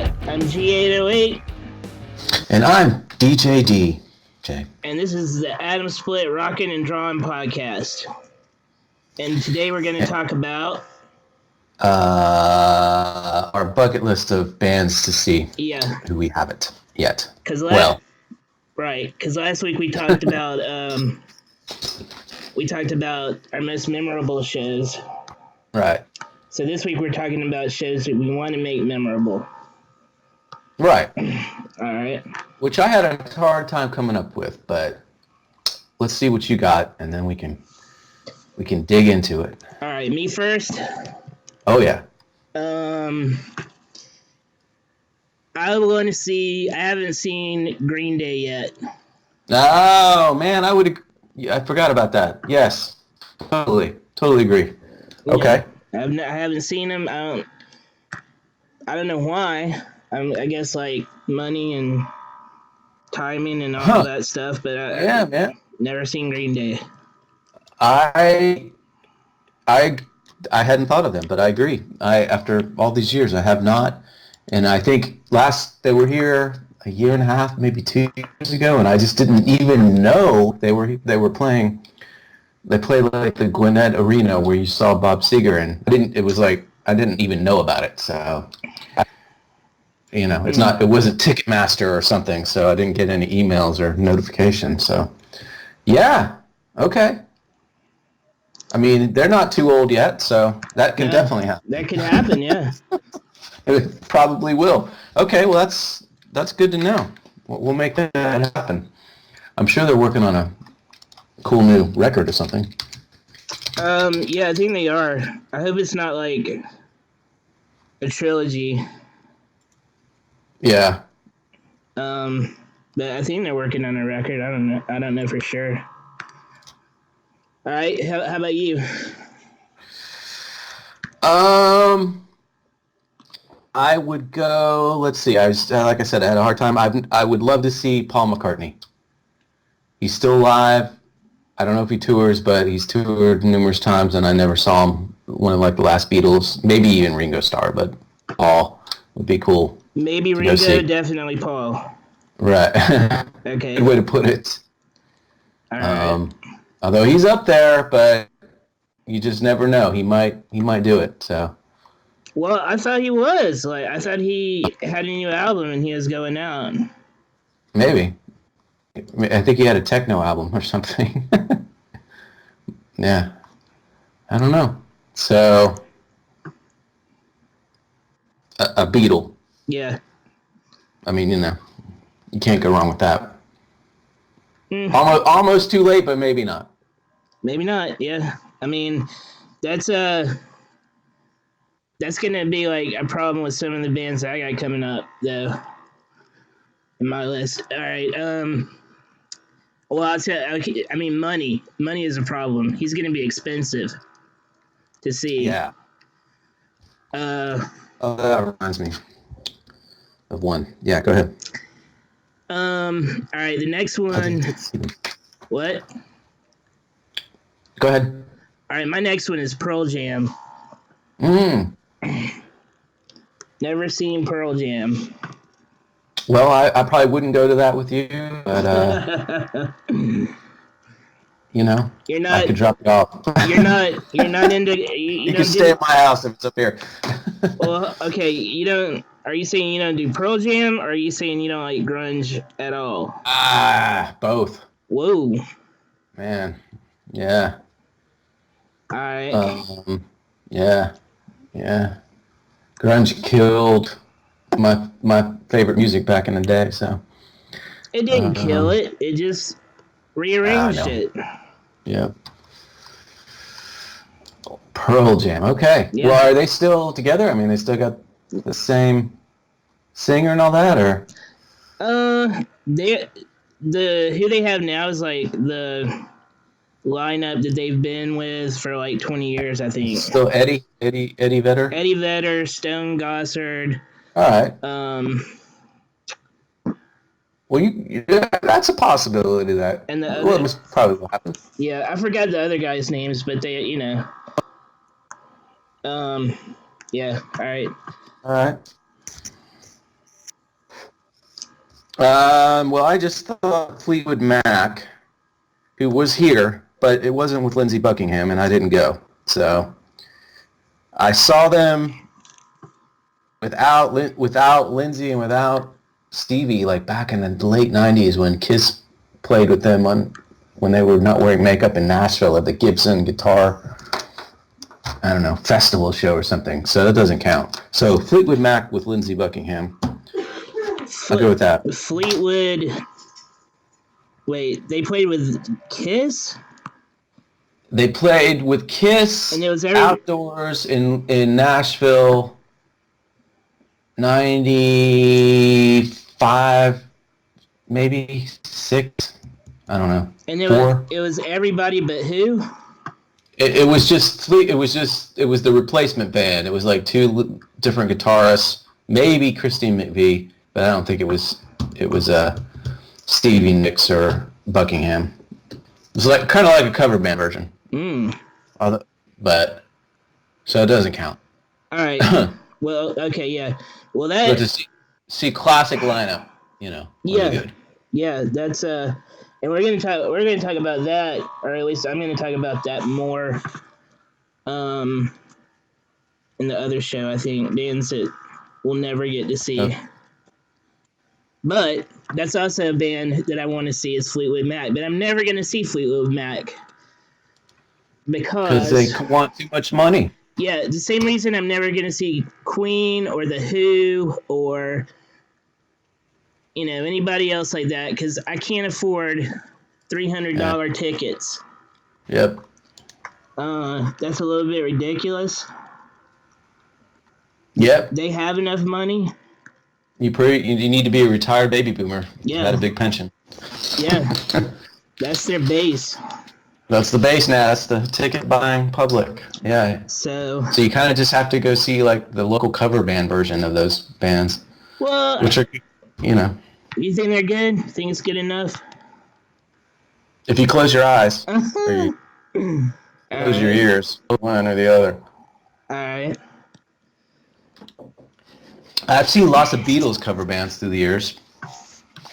chat. I'm G808. And I'm DJD. Okay. And this is the Adam Split Rockin' and Drawing podcast. And today we're going to talk about... our bucket list of bands to see. Yeah. Who we haven't yet. Right. Because last week we talked about... our most memorable shows. Right. So this week we're talking about shows that we want to make memorable. Right. All right. Which I had a hard time coming up with, but let's see what you got, and then we can dig into it. All right, me first. Oh yeah. I want to see. I haven't seen Green Day yet. Oh man, I forgot about that. Yes, totally agree. Yeah. Okay. I haven't seen them. I don't know why. I guess like money and timing and all that stuff. But yeah, man. Never seen Green Day. I hadn't thought of them, but I agree. After all these years, I have not, and I think last they were here a year and a half, maybe 2 years ago, and I just didn't even know they were playing. They played like the Gwinnett Arena where you saw Bob Seger, and I didn't even know about it. So, it wasn't Ticketmaster or something, so I didn't get any emails or notifications. So, yeah, okay. I mean, they're not too old yet, so that can definitely happen. That can happen, yeah. It probably will. Okay, well, that's good to know. We'll make that happen. I'm sure they're working on a cool new record or something. Yeah, I think they are. I hope it's not like a trilogy. Yeah. But I think they're working on a record. I don't know for sure. All right, how about you? I would go. Let's see. Like I said, I had a hard time. I would love to see Paul McCartney. He's still alive. I don't know if he tours, but he's toured numerous times, and I never saw him. One of like the last Beatles, maybe even Ringo Starr, but Paul would be cool. Maybe Ringo, definitely Paul. Right. Okay. Good way to put it. All right. Although he's up there, but you just never know. He might do it. So. Well, I thought he was. I thought he had a new album and he was going out. Maybe. I think he had a techno album or something. Yeah. I don't know. So, a Beatle. Yeah. I mean, you can't go wrong with that. Almost too late, but maybe not. Maybe not, yeah. I mean, that's gonna be like a problem with some of the bands I got coming up, though, in my list. All right, well, I'll tell you, I mean, money is a problem. He's gonna be expensive to see. Yeah. That reminds me of one. Yeah, go ahead. All right, the next one. What? Go ahead. All right, my next one is Pearl Jam. Never seen Pearl Jam. Well, I probably wouldn't go to that with you, but you're not. I could drop it off. You're not into. You can stay at my house if it's up here. Well, okay, you don't. Are you saying you don't do Pearl Jam, or are you saying you don't like grunge at all? Both. Whoa. Man, yeah. All right. Yeah. Grunge killed my favorite music back in the day, so. It didn't kill it. It just rearranged it. Yeah. Pearl Jam. Okay. Yeah. Well, are they still together? I mean, they still got the same singer and all that, or? Who they have now is like the lineup that they've been with for like 20 years, I think. Still Eddie Vedder? Eddie Vedder, Stone Gossard. All right. Well, that's a possibility that. And it probably will happen. Yeah, I forgot the other guys' names, but they, yeah, all right. All right. Well, I just thought Fleetwood Mac, who was here, but it wasn't with Lindsey Buckingham, and I didn't go. So I saw them without Lindsey and without Stevie, like back in the late '90s when Kiss played with them when they were not wearing makeup in Nashville at the Gibson Guitar, I don't know, festival show or something. So that doesn't count. So Fleetwood Mac with Lindsey Buckingham. I'll go with that. Fleetwood. Wait, they played with Kiss? They played with Kiss and it was outdoors in Nashville, 95, maybe 6. I don't know. And Four. It was everybody but who? It was just it was the replacement band. It was like two different guitarists, maybe Christine McVie, but I don't think it was Stevie Nicks or Buckingham. It was like kind of like a cover band version. But so it doesn't count. All right. Well, okay, yeah. Well, that. But to see classic lineup, Yeah. Good. Yeah, that's and we're gonna talk about that, or at least I'm gonna talk about that more. In the other show, I think bands that we'll never get to see. Okay. But that's also a band that I want to see is Fleetwood Mac. But I'm never going to see Fleetwood Mac because they want too much money. Yeah, the same reason I'm never going to see Queen or The Who or anybody else like that because I can't afford $300 tickets. Yep. That's a little bit ridiculous. Yep. They have enough money. You need to be a retired baby boomer. Yeah. Got a big pension. Yeah. That's their base. That's the base now. That's the ticket buying public. Yeah. So you kind of just have to go see like the local cover band version of those bands. Well, which are, You think they're good? Think it's good enough? If you close your eyes or you close your ears, one or the other. All right. I've seen lots of Beatles cover bands through the years,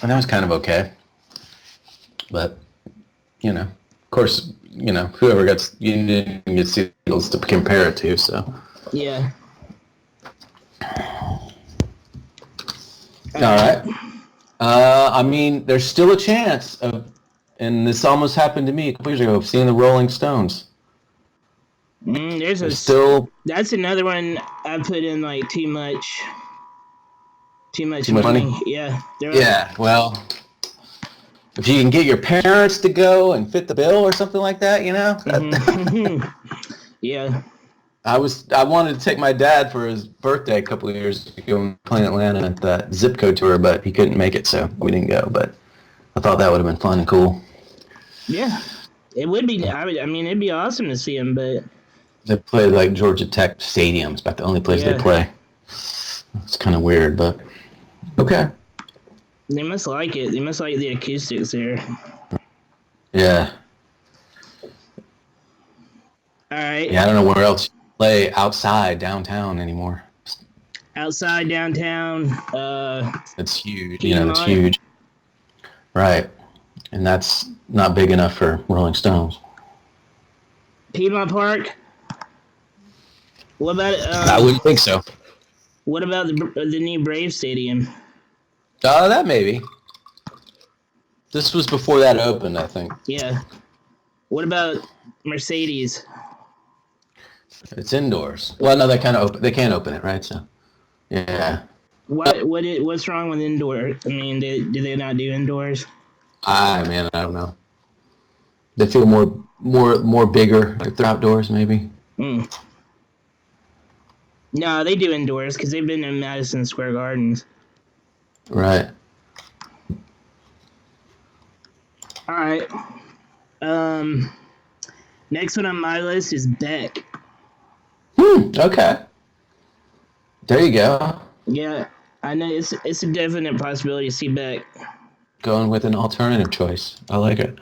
and that was kind of okay. But, of course, whoever you didn't get to see the Beatles to compare it to, so. Yeah. All right. I mean, there's still a chance of, and this almost happened to me a couple years ago, of seeing the Rolling Stones. That's another one I put in like too much money. Yeah. Yeah. Well, if you can get your parents to go and fit the bill or something like that, Mm-hmm. Yeah. I wanted to take my dad for his birthday a couple of years ago and play in Atlanta at that Zip Code tour, but he couldn't make it, so we didn't go. But I thought that would have been fun and cool. Yeah. It would be. I mean, it'd be awesome to see him, but they play like Georgia Tech Stadium. It's about the only place they play. It's kind of weird, but okay. They must like it. They must like the acoustics there. Yeah. All right. Yeah, I don't know where else you play outside downtown anymore. Outside downtown. It's huge. It's huge. Right. And that's not big enough for Rolling Stones. Piedmont Park. What about it? I wouldn't think so. What about the new Brave Stadium? That maybe. This was before that opened, I think. Yeah. What about Mercedes? It's indoors. Well, no, they can't open it, right? So, yeah. What's wrong with indoor? I mean, do they not do indoors? I don't know. They feel more bigger if they're outdoors, maybe. No, they do indoors because they've been in Madison Square Gardens. Right. All right. Next one on my list is Beck. Okay. There you go. Yeah, I know it's a definite possibility to see Beck. Going with an alternative choice. I like it.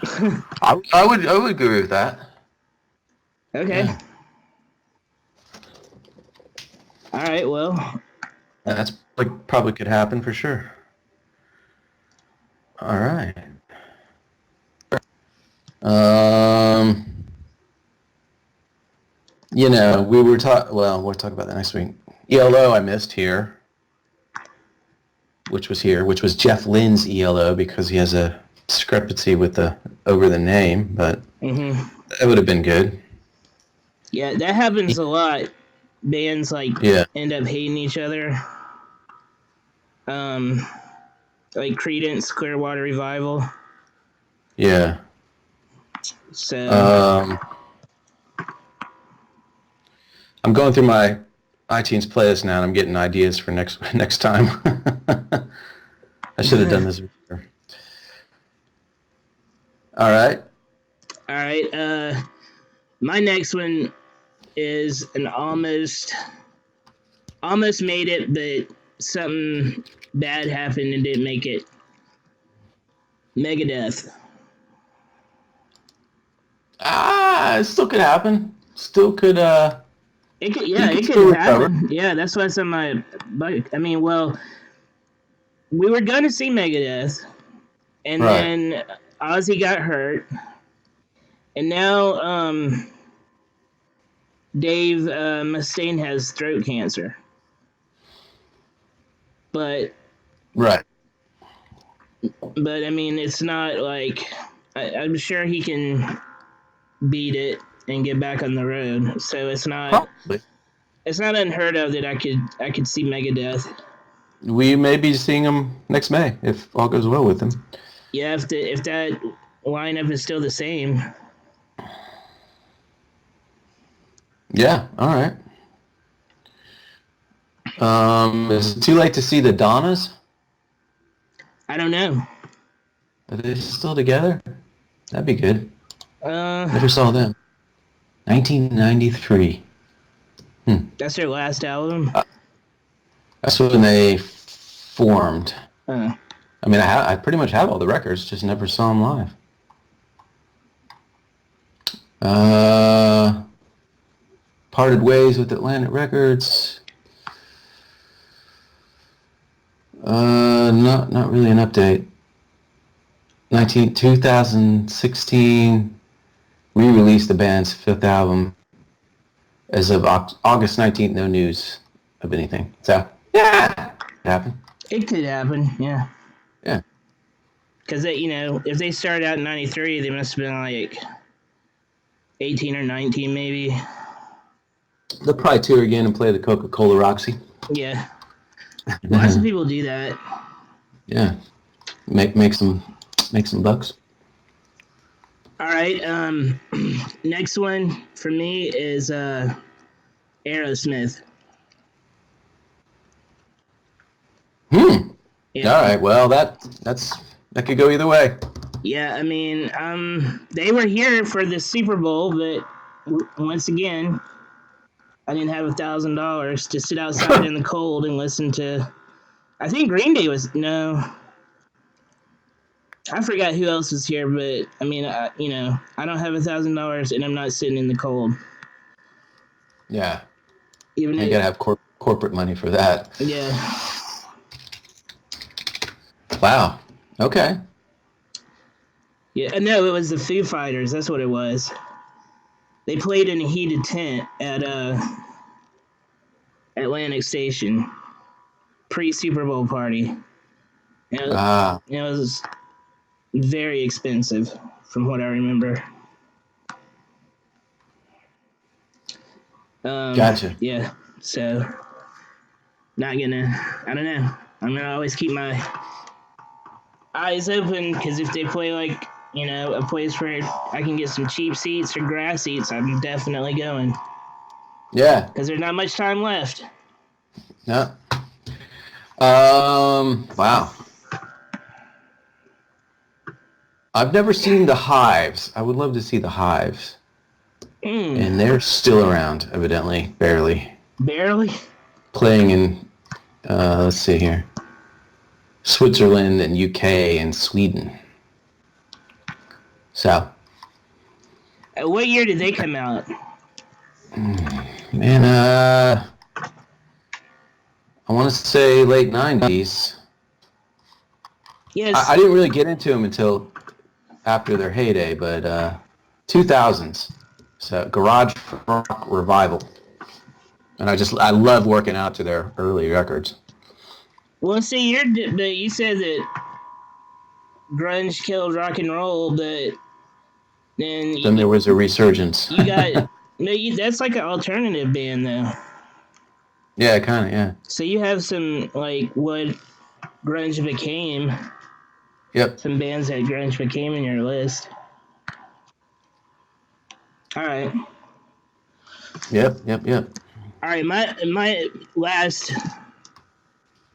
I would agree with that. Okay. Yeah. All right. Well. That's probably could happen for sure. All right. Um, we were well, we'll talk about that next week. ELO I missed here, which was Jeff Lynne's ELO because he has a discrepancy with over the name, but that would have been good. Yeah, that happens a lot. Bands end up hating each other. Like Creedence Clearwater Revival. Yeah. So I'm going through my iTunes playlist now, and I'm getting ideas for next time. I should have done this before. All right. My next one is an almost made it, but something bad happened and didn't make it. Megadeth. It still could happen. Still could. It could happen. Yeah, that's why it's on my bucket. I mean, well, we were going to see Megadeth, and then Ozzy got hurt, and now Dave Mustaine has throat cancer. But I mean, it's not like I'm sure he can beat it and get back on the road. So it's not unheard of that I could see Megadeth. We may be seeing him next May if all goes well with him. Yeah, if that lineup is still the same. Yeah, all right. Is it too late to see the Donnas? I don't know. Are they still together? That'd be good. Never saw them. 1993. That's their last album? That's when they formed. I mean, I pretty much have all the records, just never saw them live. Parted ways with Atlantic Records. Not really an update. 2016, re-released the band's fifth album. As of August 19th, no news of anything. So, yeah, it happened. It could happen, yeah. Yeah. Because, if they started out in 93, they must have been like 18 or 19 maybe. They'll probably tour again and play the Coca-Cola Roxy. Yeah. Lots of people do that. Yeah. Make some bucks. All right. Next one for me is Aerosmith. Yeah. All right. Well, that could go either way. Yeah, I mean, they were here for the Super Bowl, but once again, I didn't have $1,000 to sit outside in the cold and listen to. I think Green Day was I forgot who else was here, but I mean, I don't have $1,000 and I'm not sitting in the cold. Yeah. You gotta have corporate money for that. Yeah. Wow. Okay. Yeah, no, it was the Foo Fighters. That's what it was. They played in a heated tent at Atlantic Station, pre-Super Bowl party. It was very expensive, from what I remember. Gotcha. Yeah, so I don't know. I'm gonna always keep my eyes open because if they play like a place where I can get some cheap seats or grass seats, I'm definitely going. Yeah. Because there's not much time left. No. Wow. I've never seen the Hives. I would love to see the Hives. And they're still around, evidently. Barely. Barely? Playing in, let's see here, Switzerland and UK and Sweden. So. What year did they come out? Man, I want to say late 90s. Yes. I didn't really get into them until after their heyday, but 2000s. So Garage Rock Revival. And I love working out to their early records. Well, see, but you said that grunge killed rock and roll, but then There was a resurgence. you got that's like an alternative band though. Yeah, kind of, yeah. So you have some like what grunge became. Yep. Some bands that grunge became in your list. All right. Yep. All right, my last.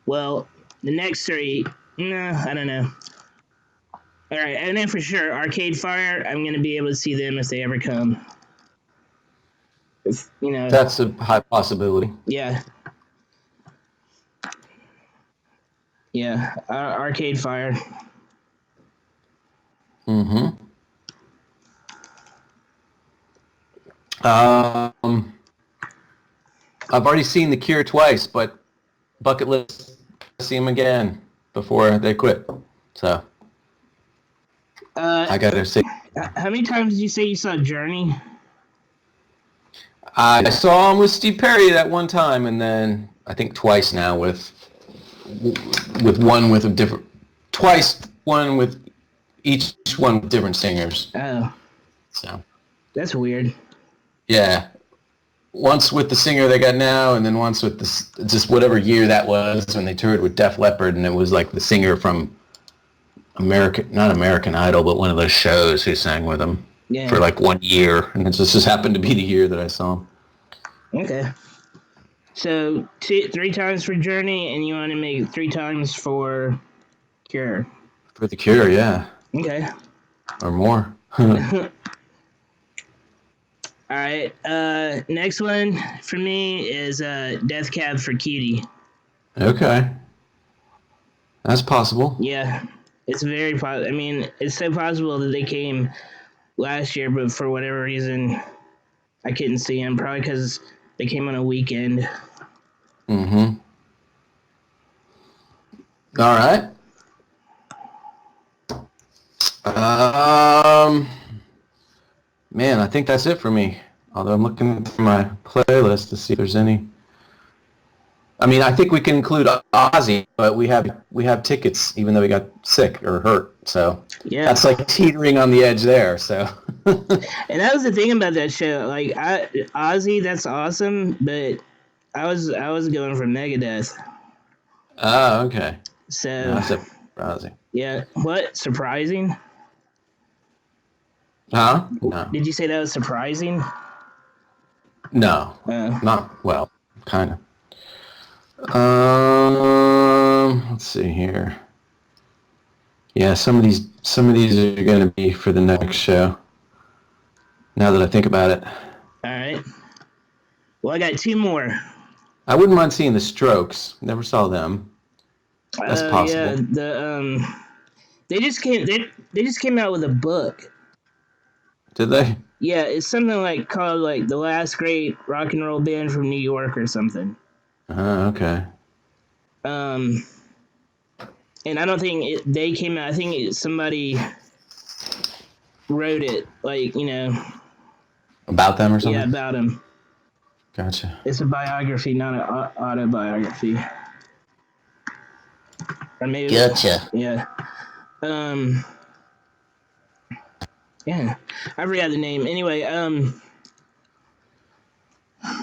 Well, the next three. No, I don't know. All right, I know for sure Arcade Fire. I'm gonna be able to see them if they ever come. If, That's a high possibility. Yeah. Yeah, Arcade Fire. Mm-hmm. I've already seen The Cure twice, but bucket list to see them again before they quit. So I gotta say, how many times did you say you saw Journey? I saw him with Steve Perry that one time, and then I think twice now with one with a different, twice one with each one with different singers. Oh, So that's weird. Yeah, once with the singer they got now, and then once with just whatever year that was when they toured with Def Leppard, and it was like the singer from not American Idol, but one of those shows who sang with them for like 1 year, and it just happened to be the year that I saw him. Okay. So 3 times for Journey, and you want to make 3 times for Cure. For the Cure, yeah. Okay. Or more. All right. Next one for me is Death Cab for Cutie. Okay. That's possible. Yeah. It's very possible. I mean, it's so possible that they came last year, but for whatever reason, I couldn't see them. Probably because they came on a weekend. Mm-hmm. All right. Man, I think that's it for me. Although I'm looking through my playlist to see if there's any. I mean, I think we can include Ozzy, but we have tickets, even though he got sick or hurt. So yeah, that's like teetering on the edge there. So. And that was the thing about that show. Like Ozzy, that's awesome, but I was going for Megadeth. Oh, okay. So no, that's it for Ozzy. Yeah. What? Surprising? Huh? No. Did you say that was surprising? No. Not well. Kind of. Let's see here. Yeah, some of these are going to be for the next show. Now that I think about it. All right. Well, I got 2 more. I wouldn't mind seeing the Strokes. Never saw them. That's possible. Yeah. They just came out with a book. Did they? Yeah, it's something like called like The Last Great Rock and Roll Band from New York or something. Okay. And I don't think they came out. I think somebody wrote it, like, about them or something? Yeah, about them. Gotcha. It's a biography, not an autobiography. Or maybe. Gotcha. Yeah. Yeah, I forgot the name. Anyway,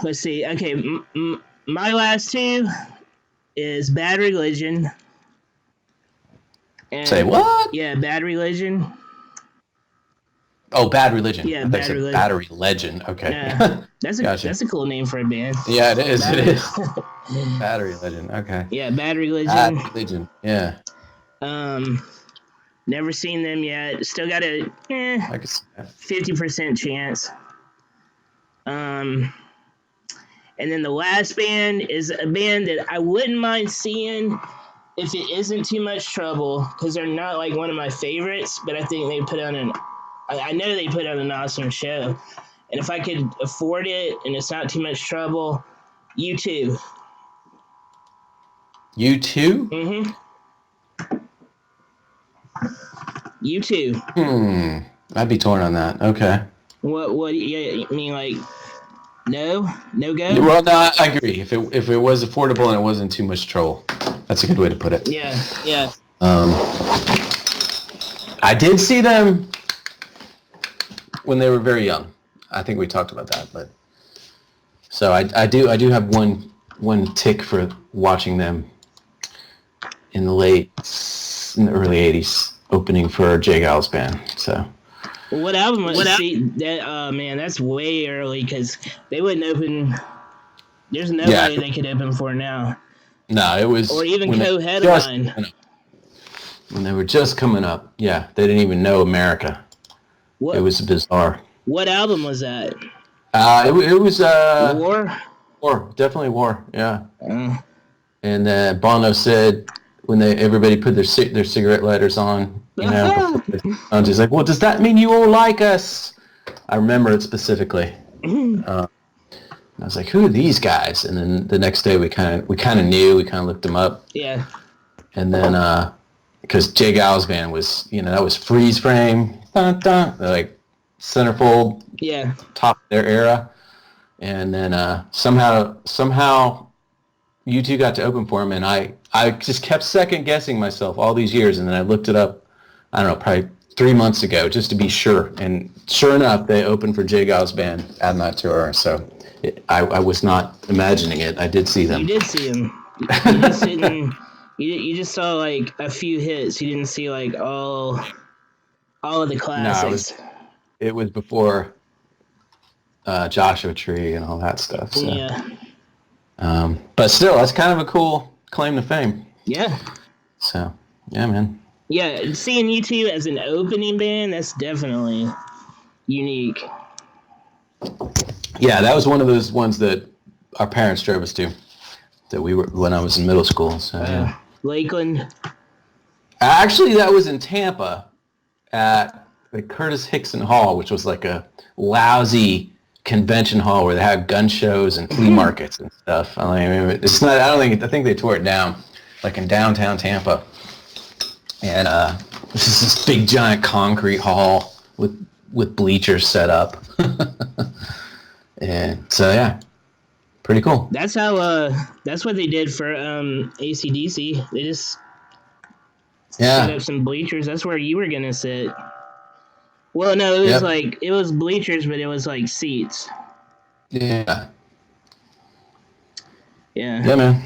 let's see. Okay, my last 2 is Bad Religion. And, say what? Yeah, Bad Religion. Oh, Bad Religion. Yeah, Bad Religion. Battery Legend. Okay. Yeah, that's gotcha. a cool name for a band. Yeah, it is. It is. Battery Legend. Okay. Yeah, Bad Religion. Bad Religion. Yeah. Never seen them yet. Still got a 50% chance. And then the last band is a band that I wouldn't mind seeing if it isn't too much trouble, because they're not like one of my favorites, but I think they put on I know they put on an awesome show. And if I could afford it and it's not too much trouble, U2. U2? Mm-hmm. U2. I'd be torn on that. Okay. What? Yeah, you mean like no go? Well, no, I agree. If it was affordable and it wasn't too much trouble, that's a good way to put it. Yeah. I did see them when they were very young. I think we talked about that, but so I do have one tick for watching them in the early '80s, opening for Jay Giles Band. So. What album was see that? Oh man, that's way early because they wouldn't open. There's nobody they could open for now. No, it was or even co-headline when they were just coming up. Yeah, they didn't even know America. It was bizarre. What album was that? It was War. War, definitely War. Yeah. And Bono said when everybody put their cigarette lighters on, he's like, "Well, does that mean you all like us?" I remember it specifically. I was like, "Who are these guys?" And then the next day we kind of knew. We kind of looked them up. Yeah. And then because Jay Giles Band was, that was freeze frame, dun, dun, like centerfold. Yeah. Top of their era. And then somehow U2 got to open for him, and I just kept second guessing myself all these years, and then I looked it up, I don't know, probably 3 months ago just to be sure. And sure enough, they opened for Jay Giles Band at that tour. So I was not imagining it. I did see them. You did see them. You just didn't. You just saw like a few hits. You didn't see like all of the classics. No, it was before Joshua Tree and all that stuff. So. Yeah. But still, that's kind of a cool claim to fame. Yeah. So, yeah, man. Yeah, seeing U2 as an opening band, that's definitely unique. Yeah, that was one of those ones that our parents drove us to, that we were when I was in middle school. So, yeah. Lakeland. Actually, that was in Tampa at the Curtis Hickson Hall, which was like a lousy convention hall where they had gun shows and flea markets and stuff. I mean, it's not. I think they tore it down, like in downtown Tampa. And this is this big giant concrete hall with bleachers set up. And so yeah, pretty cool. That's how. That's what they did for AC/DC. They just set up some bleachers. That's where you were gonna sit. Well, no, it was it was bleachers, but it was like seats. Yeah. Yeah. Yeah, man.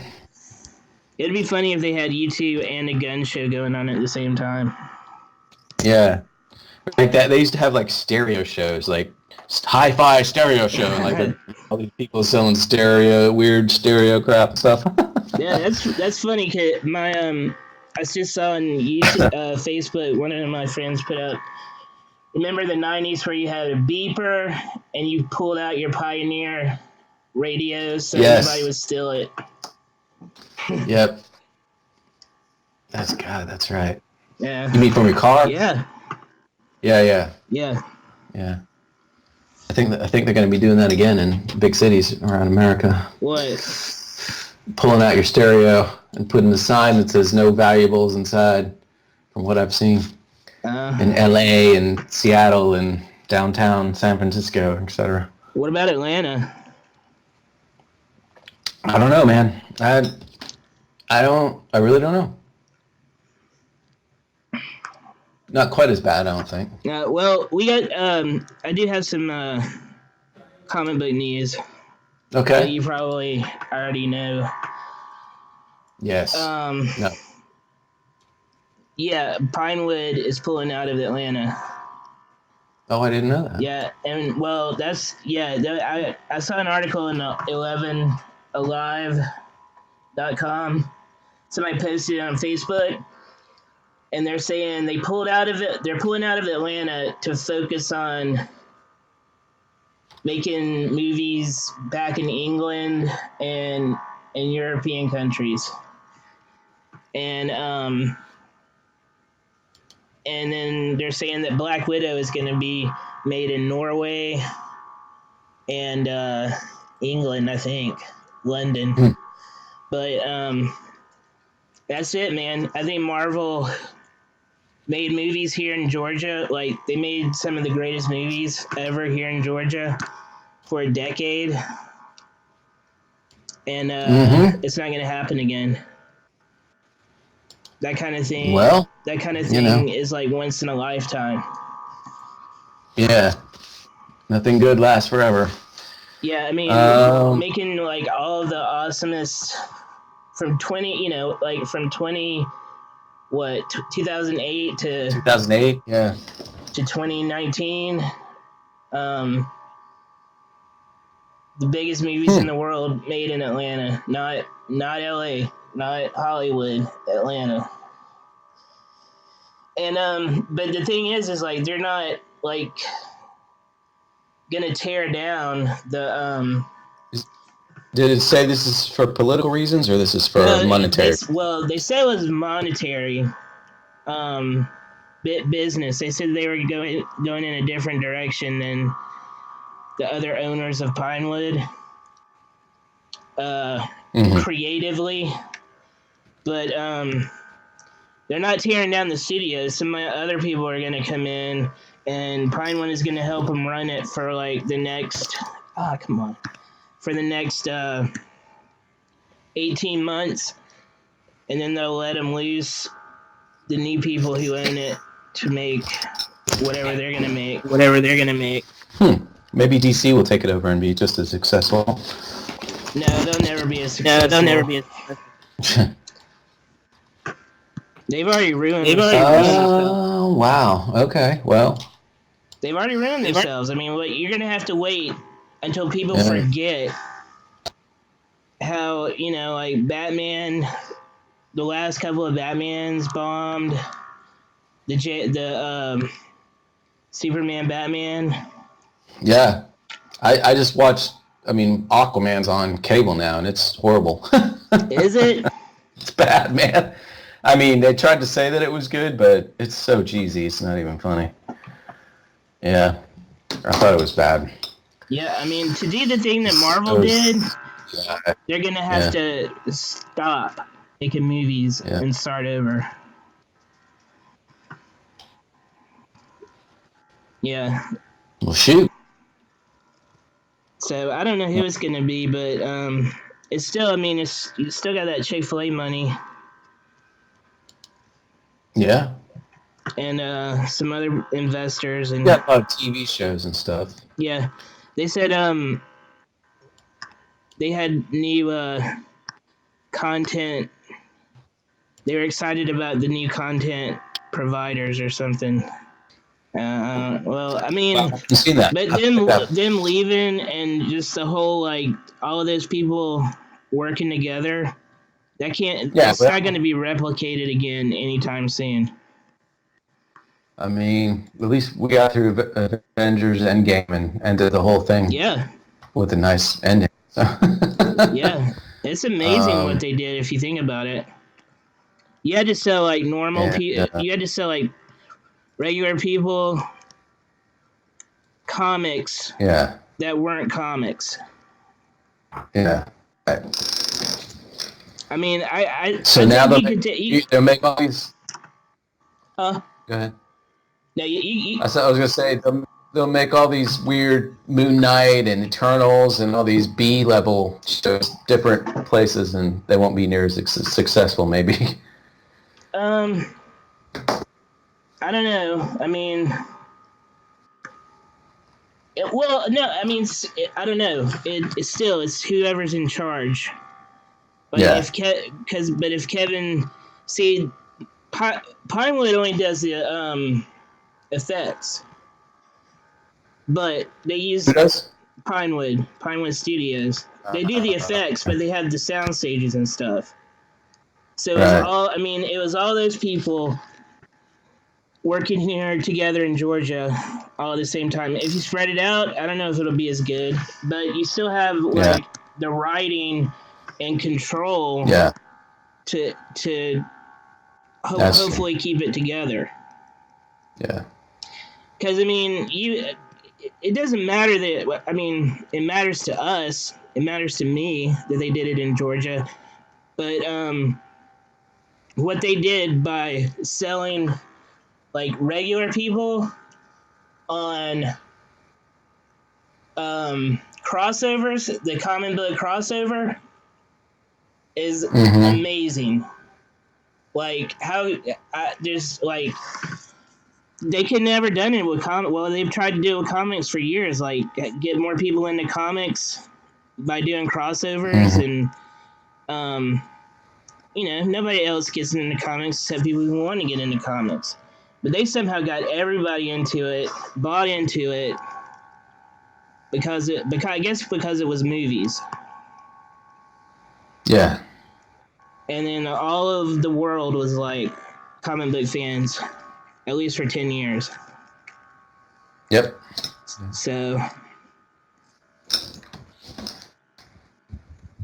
It'd be funny if they had U2 and a gun show going on at the same time. Yeah. Like that, they used to have like stereo shows, like hi-fi stereo show, and like all these people selling weird stereo crap and stuff. Yeah, that's funny. Cause I just saw on YouTube, Facebook, one of my friends put up. Remember the 90s where you had a beeper and you pulled out your Pioneer radios so everybody would steal it? Yep. That's right. Yeah. You mean from your car? Yeah. Yeah. Yeah. I think they're going to be doing that again in big cities around America. What? Pulling out your stereo and putting the sign that says no valuables inside, from what I've seen. In LA and Seattle and downtown San Francisco, etc. What about Atlanta? I don't know, man. I really don't know. Not quite as bad, I don't think. Well, we got I do have some comic book news. Okay. That you probably already know. Yes. No. Yeah, Pinewood is pulling out of Atlanta. Oh, I didn't know that. Yeah, and well, I saw an article in 11alive.com. Somebody posted it on Facebook, and they're saying they pulled out of it. They're pulling out of Atlanta to focus on making movies back in England and in European countries, and then they're saying that Black Widow is going to be made in Norway and England, I think, London. But that's it, man. I think Marvel made movies here in Georgia. Like they made some of the greatest movies ever here in Georgia for a decade, and it's not going to happen again. That kind of thing. Well, that kind of thing is like once in a lifetime. Yeah, nothing good lasts forever. Yeah, I mean, making like all of the awesomest from 2008 to 2008, yeah, to 2019. The biggest movies in the world made in Atlanta, not LA, not Hollywood, Atlanta. And but the thing is like they're not like gonna tear down the Did it say this is for political reasons or this is for monetary? They said it was monetary business. They said they were going in a different direction than the other owners of Pinewood creatively, but they're not tearing down the studios. Some other people are going to come in, and Pinewood is going to help them run it for like the next for the next 18 months, and then they'll let them loose, the new people who own it, to make whatever they're going to make. Maybe DC will take it over and be just as successful. No, they'll never be as successful. They've already ruined themselves. Oh, wow. Okay, well. They've already ruined themselves. I mean, you're going to have to wait until people forget how, like Batman, the last couple of Batmans bombed, the Superman Batman. Yeah. I just watched, Aquaman's on cable now, and it's horrible. Is it? It's bad, man. I mean, they tried to say that it was good, but it's so cheesy, it's not even funny. Yeah. I thought it was bad. Yeah, I mean, to do the thing that Marvel did, they're going to have to stop making movies and start over. Yeah. Well, shoot. So I don't know who it's going to be, but it's still, you still got that Chick-fil-A money. Yeah. And some other investors. And got a lot of TV shows and stuff. Yeah. They said they had new content. They were excited about the new content providers or something. Well, I mean, you seen that. But them leaving and just the whole, like, all of those people working together, that's not going to be replicated again anytime soon. I mean, at least we got through Avengers Endgame and ended the whole thing. Yeah. With a nice ending. Yeah. It's amazing what they did if you think about it. You had to sell, like, normal people. You had to sell, like, regular people comics that weren't comics. Yeah. I mean, so now they'll make all these... Go ahead. No, I was going to say, they'll make all these weird Moon Knight and Eternals and all these B-level shows, different places, and they won't be near as successful, maybe. I don't know. I mean... I don't know. It's whoever's in charge. But if Kevin, see, Pinewood only does the effects, but they use Pinewood Studios. They do the effects, but they have the sound stages and stuff. So it was all those people working here together in Georgia all at the same time. If you spread it out, I don't know if it'll be as good, but you still have the writing and control to hopefully keep it together. Yeah. Because it doesn't matter that it matters to us. It matters to me that they did it in Georgia, but what they did by selling like regular people on crossovers, the comic book crossover is amazing. Like how there's like they could never done it with comic. Well, they've tried to do it with comics for years. Like get more people into comics by doing crossovers and nobody else gets into comics except people who want to get into comics. But they somehow got everybody into it, bought into it because I guess because it was movies. Yeah. And then all of the world was like comic book fans, at least for 10 years. Yep. So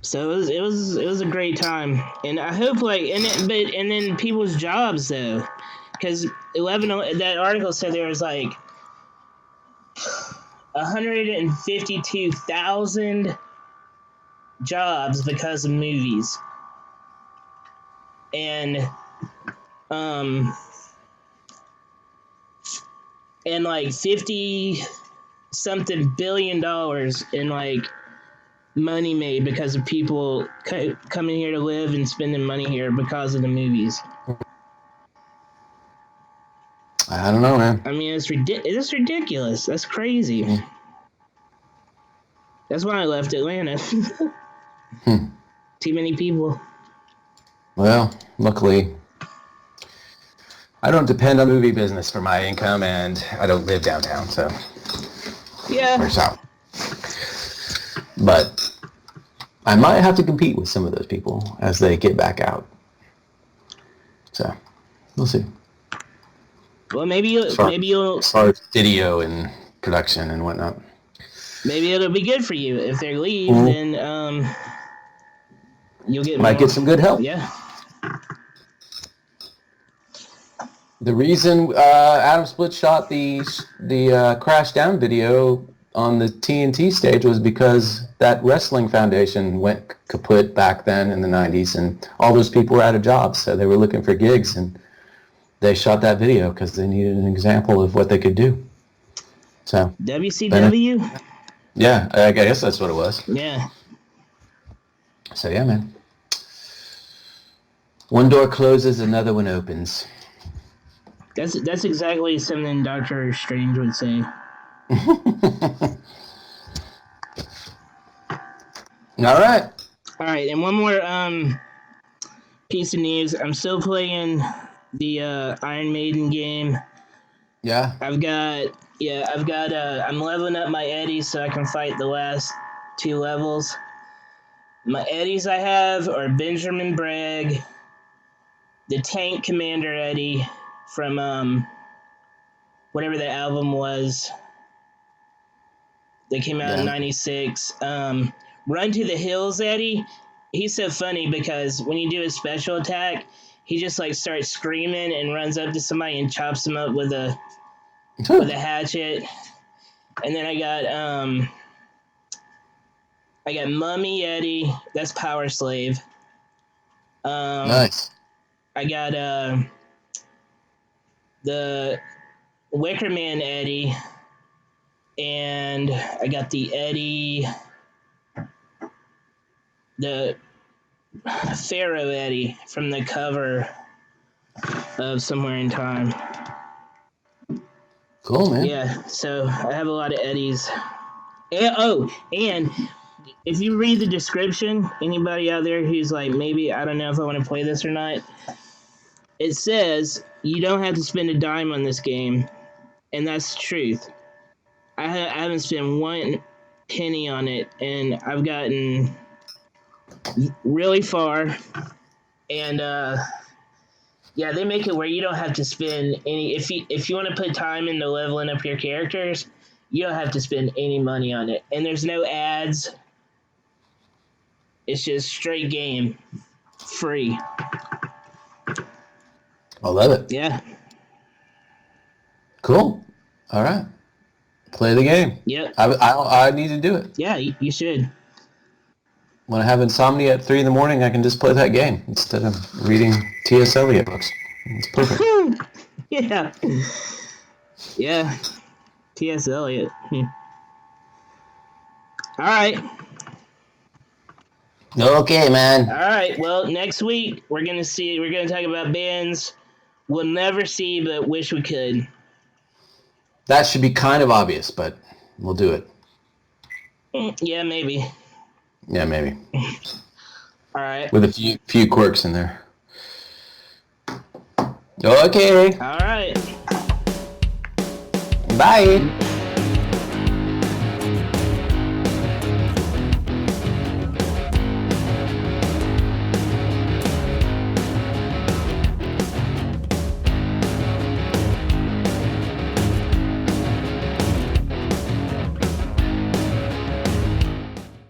it was a great time, and I hope and then people's jobs though, because that article said there was like 152,000 jobs because of movies, and like 50 something billion dollars in like money made because of people coming here to live and spending money here because of the movies. I don't know, man. I mean, it's ridiculous. That's crazy. That's why I left Atlanta. Too many people. Well, luckily, I don't depend on movie business for my income, and I don't live downtown, so yeah, works out. But I might have to compete with some of those people as they get back out. So we'll see. Well, maybe you'll as far as video and production and whatnot. Maybe it'll be good for you if they leave. Then you'll get some good help. Yeah. The reason Adam Split shot the Crash Down video on the TNT stage was because that wrestling foundation went kaput back then in the 90s, and all those people were out of jobs, so they were looking for gigs, and they shot that video because they needed an example of what they could do. So WCW? Yeah, I guess that's what it was. Yeah. So yeah, man. One door closes, another one opens. That's exactly something Doctor Strange would say. All right, and one more piece of news. I'm still playing the Iron Maiden game. Yeah. I'm leveling up my Eddies so I can fight the last 2 levels. My Eddies I have are Benjamin Bragg, the Tank Commander Eddie from whatever the album was that came out in 96. Run to the Hills Eddie. He's so funny because when you do a special attack, he just like starts screaming and runs up to somebody and chops them up with a hatchet. And then I got Mummy Eddie. That's Power Slave. Nice. I got the Wicker Man Eddie, and I got the Eddie, the Pharaoh Eddie from the cover of Somewhere in Time. Cool, man. Yeah, so I have a lot of Eddies. And if you read the description, anybody out there who's like, maybe I don't know if I want to play this or not, it says you don't have to spend a dime on this game, and that's the truth. I haven't spent 1 penny on it, and I've gotten really far. And they make it where you don't have to spend any. If you want to put time into leveling up your characters, you don't have to spend any money on it, and there's no ads. It's just straight game, free. I love it. Yeah. Cool. All right. Play the game. Yep. I need to do it. Yeah, you should. When I have insomnia at 3 a.m, I can just play that game instead of reading T.S. Eliot books. It's perfect. Yeah. Yeah. T.S. Eliot. All right. Okay, man. All right. Well, next week we're gonna talk about bands we'll never see but wish we could. That should be kind of obvious, but we'll do it. Yeah, maybe. Yeah, maybe. All right. With a few quirks in there. Okay. All right. Bye.